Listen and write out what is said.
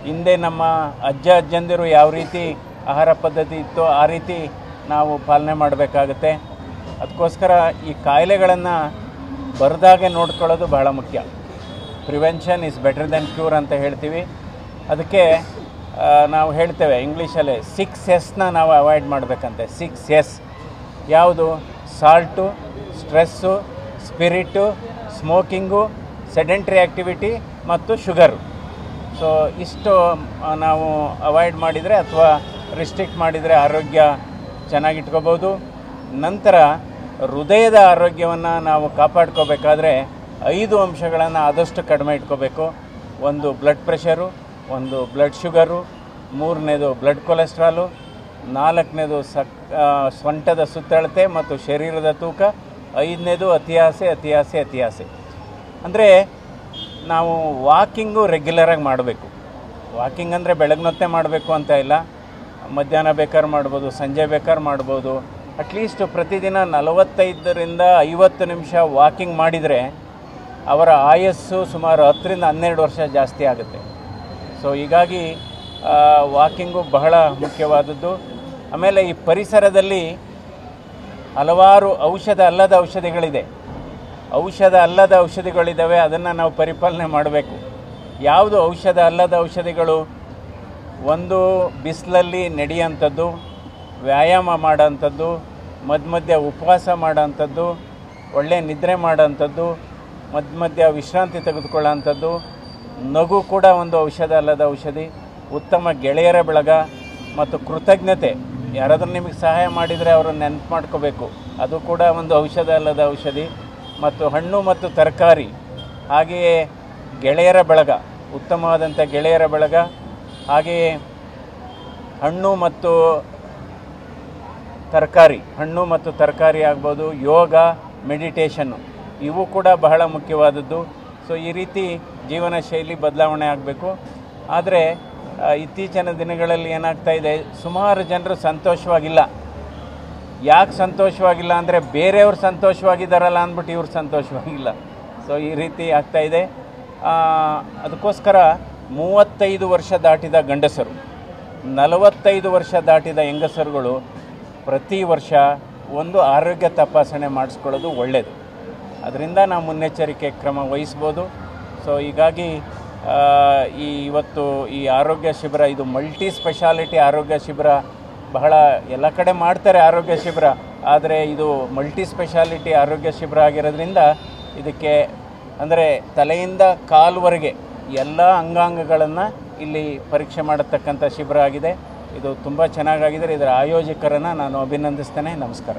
ಹಿಂದೆ ನಮ್ಮ ಅಜ್ಜ ಅಜ್ಜಂದಿರು ಯಾವ ರೀತಿ ಆಹಾರ ಪದ್ಧತಿ ಇತ್ತೋ ಆ ರೀತಿ ನಾವು ಪಾಲನೆ ಮಾಡಬೇಕಾಗುತ್ತೆ. ಅದಕ್ಕೋಸ್ಕರ ಈ ಕಾಯಿಲೆಗಳನ್ನು ಬರದಾಗೆ ನೋಡ್ಕೊಳ್ಳೋದು ಬಹಳ ಮುಖ್ಯ. Prevention is better then cure ಅಂತ ಹೇಳ್ತೀವಿ. ಅದಕ್ಕೆ ನಾವು ಹೇಳ್ತೇವೆ ಇಂಗ್ಲೀಷಲ್ಲಿ 6 Sನ ನಾವು ಅವಾಯ್ಡ್ ಮಾಡಬೇಕಂತೆ. 6 S ಯಾವುದು? Salt, stress, spirit, smoking, sedentary activity ಮತ್ತು ಶುಗರು. ಸೊ ಇಷ್ಟು ನಾವು ಅವಾಯ್ಡ್ ಮಾಡಿದರೆ ಅಥವಾ ರಿಸ್ಟ್ರಿಕ್ಟ್ ಮಾಡಿದರೆ ಆರೋಗ್ಯ ಚೆನ್ನಾಗಿಟ್ಕೋಬೋದು. ನಂತರ ಹೃದಯದ ಆರೋಗ್ಯವನ್ನು ನಾವು ಕಾಪಾಡ್ಕೋಬೇಕಾದ್ರೆ 5 ಅಂಶಗಳನ್ನು ಆದಷ್ಟು ಕಡಿಮೆ ಇಟ್ಕೋಬೇಕು. ಒಂದು ಬ್ಲಡ್ ಪ್ರೆಷರು, ಒಂದು ಬ್ಲಡ್ ಶುಗರು, 3ನೇದು ಬ್ಲಡ್ ಕೊಲೆಸ್ಟ್ರಾಲು, 4ನೇದು ಸೊಂಟದ ಸುತ್ತಳತೆ ಮತ್ತು ಶರೀರದ ತೂಕ, 5ನೇದು ಅತಿಯಾಸೆ. ಅಂದರೆ ನಾವು ವಾಕಿಂಗು ರೆಗ್ಯುಲರಾಗಿ ಮಾಡಬೇಕು. ವಾಕಿಂಗ್ ಅಂದರೆ ಬೆಳಗ್ನೊತ್ತೆ ಮಾಡಬೇಕು ಅಂತ ಇಲ್ಲ, ಮಧ್ಯಾಹ್ನ ಬೇಕಾದ್ರೆ ಮಾಡ್ಬೋದು, ಸಂಜೆ ಬೇಕಾದ್ರೆ ಮಾಡ್ಬೋದು. ಅಟ್ಲೀಸ್ಟ್ ಪ್ರತಿದಿನ 45ರಿಂದ 50 ನಿಮಿಷ ವಾಕಿಂಗ್ ಮಾಡಿದರೆ ಅವರ ಆಯಸ್ಸು ಸುಮಾರು 10ರಿಂದ 12 ವರ್ಷ ಜಾಸ್ತಿ ಆಗುತ್ತೆ. ಸೊ ಹೀಗಾಗಿ ವಾಕಿಂಗು ಬಹಳ ಮುಖ್ಯವಾದದ್ದು. ಆಮೇಲೆ ಈ ಪರಿಸರದಲ್ಲಿ ಹಲವಾರು ಔಷಧ ಅಲ್ಲದ ಔಷಧಿಗಳಿದ್ದಾವೆ. ಅದನ್ನು ನಾವು ಪರಿಪಾಲನೆ ಮಾಡಬೇಕು. ಯಾವುದು ಔಷಧ ಅಲ್ಲದ ಔಷಧಿಗಳು? ಒಂದು ಬಿಸಿಲಲ್ಲಿ ನಡೆಯುವಂಥದ್ದು, ವ್ಯಾಯಾಮ ಮಾಡೋಂಥದ್ದು, ಮಧ್ಯ ಉಪವಾಸ ಮಾಡೋಂಥದ್ದು, ಒಳ್ಳೆಯ ನಿದ್ರೆ ಮಾಡೋಂಥದ್ದು, ಮಧ್ಯ ವಿಶ್ರಾಂತಿ ತೆಗೆದುಕೊಳ್ಳೋಂಥದ್ದು. ನಗು ಕೂಡ ಒಂದು ಔಷಧ ಅಲ್ಲದ ಔಷಧಿ. ಉತ್ತಮ ಗೆಳೆಯರ ಬಳಗ ಮತ್ತು ಕೃತಜ್ಞತೆ. ಯಾರಾದರೂ ನಿಮಗೆ ಸಹಾಯ ಮಾಡಿದರೆ ಅವರನ್ನು ನೆನಪು ಮಾಡ್ಕೋಬೇಕು, ಅದು ಕೂಡ ಒಂದು ಔಷಧ ಅಲ್ಲದ ಔಷಧಿ. ಮತ್ತು ಹಣ್ಣು ಮತ್ತು ತರಕಾರಿ, ಹಾಗೆಯೇ ಗೆಳೆಯರ ಬಳಗ, ಉತ್ತಮವಾದಂಥ ಗೆಳೆಯರ ಬಳಗ, ಹಾಗೆಯೇ ಹಣ್ಣು ಮತ್ತು ತರಕಾರಿ ಆಗ್ಬೋದು, ಯೋಗ, ಮೆಡಿಟೇಷನ್ನು, ಇವು ಕೂಡ ಬಹಳ ಮುಖ್ಯವಾದದ್ದು. ಸೊ ಈ ರೀತಿ ಜೀವನ ಶೈಲಿ ಬದಲಾವಣೆ ಆಗಬೇಕು. ಆದರೆ ಇತ್ತೀಚಿನ ದಿನಗಳಲ್ಲಿ ಏನಾಗ್ತಾ ಇದೆ, ಸುಮಾರು ಜನರು ಸಂತೋಷವಾಗಿಲ್ಲ. ಯಾಕೆ ಸಂತೋಷವಾಗಿಲ್ಲ ಅಂದರೆ ಬೇರೆಯವ್ರು ಸಂತೋಷವಾಗಿದ್ದಾರಲ್ಲ ಅಂದ್ಬಿಟ್ಟು ಇವ್ರು ಸಂತೋಷವಾಗಿಲ್ಲ. ಸೊ ಈ ರೀತಿ ಆಗ್ತಾಯಿದೆ. ಅದಕ್ಕೋಸ್ಕರ 35 ವರ್ಷ ದಾಟಿದ ಗಂಡಸರು, 45 ವರ್ಷ ದಾಟಿದ ಹೆಂಗಸರುಗಳು ಪ್ರತಿ ವರ್ಷ ಒಂದು ಆರೋಗ್ಯ ತಪಾಸಣೆ ಮಾಡಿಸ್ಕೊಳ್ಳೋದು ಒಳ್ಳೆಯದು. ಅದರಿಂದ ನಾವು ಮುನ್ನೆಚ್ಚರಿಕೆ ಕ್ರಮ ವಹಿಸ್ಬೋದು. ಸೊ ಹೀಗಾಗಿ ಇವತ್ತು ಈ ಆರೋಗ್ಯ ಶಿಬಿರ, ಇದು ಮಲ್ಟಿ ಸ್ಪೆಷಾಲಿಟಿ ಆರೋಗ್ಯ ಶಿಬಿರ, ಬಹಳ ಎಲ್ಲ ಕಡೆ ಮಾಡ್ತಾರೆ ಆರೋಗ್ಯ ಶಿಬಿರ, ಆದರೆ ಇದು ಮಲ್ಟಿ ಸ್ಪೆಷಾಲಿಟಿ ಆರೋಗ್ಯ ಶಿಬಿರ ಆಗಿರೋದ್ರಿಂದ ಇದಕ್ಕೆ ಅಂದರೆ ತಲೆಯಿಂದ ಕಾಲುವರೆಗೆ ಎಲ್ಲ ಅಂಗಾಂಗಗಳನ್ನು ಇಲ್ಲಿ ಪರೀಕ್ಷೆ ಮಾಡತಕ್ಕಂಥ ಶಿಬಿರ ಆಗಿದೆ. ಇದು ತುಂಬ ಚೆನ್ನಾಗಾಗಿದೆ. ಇದರ ಆಯೋಜಕರನ್ನು ನಾನು ಅಭಿನಂದಿಸ್ತೇನೆ. ನಮಸ್ಕಾರ.